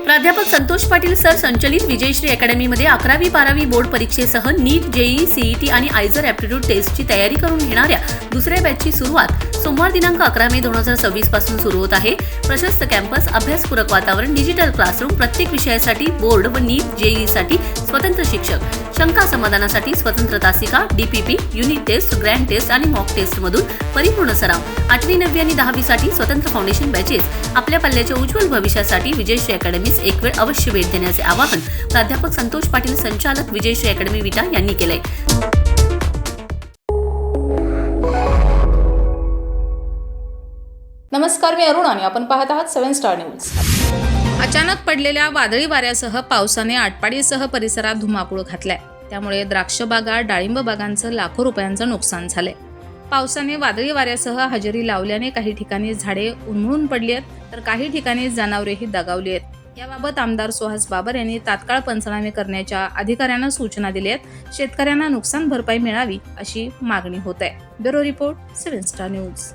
प्राध्यापक संतोष पाटील सर संचलित विजयश्री अकॅडमीमध्ये 11वी-12वी बोर्ड परीक्षेसह नीट, JEE, CET आणि आयझर ॲप्टिट्यूड टेस्टची तयारी करून घेणाऱ्या दुसऱ्या बॅचची सुरुवात सोमवार दिनांक 11 मे 2026 पासून सुरू होत आहे। प्रशस्त कॅम्पस, अभ्यासपूरक वातावरण, डिजिटल क्लासरूम, प्रत्येक विषयासाठी बोर्ड व नीट, जेईई साठी स्वतंत्र शिक्षक, शंका समाधानासाठी स्वतंत्र तासिका, DPP, unit test, grand test आणि मॉक टेस्ट मधून परिपूर्ण सराव, 8वी, 9वी आणि 10वी साठी स्वतंत्र फाउंडेशन बॅचेस। आपल्या पल्ल्याच्या उज्ज्वल भविष्यासाठी विजयश्री अकॅडमीस एक वेळ अवश्य भेट देण्याचे आवाहन प्राध्यापक संतोष पाटील, संचालक विजयश्री अकॅडमी विटा यांनी केले। नमस्कार, मी अरुण आणि आपण पाहत आहात 7 स्टार न्यूज। अचानक पडलेल्या वादळी वाऱ्यासह पावसाने आटपाडीसह परिसरात धुमाकूळ घातलाय। त्यामुळे द्राक्ष बागा, डाळिंब बागांचं लाखो रुपयांचं नुकसान झालंय। पावसाने वादळी वाऱ्यासह हजेरी लावल्याने काही ठिकाणी झाडे उन्मळून पडली आहेत, तर काही ठिकाणी जनावरेही दगावली आहेत। याबाबत आमदार सुहास बाबर यांनी तात्काळ पंचनामे करण्याच्या अधिकाऱ्यांना सूचना दिल्या आहेत। शेतकऱ्यांना नुकसान भरपाई मिळावी अशी मागणी होत आहे। Bureau report, 7 star news.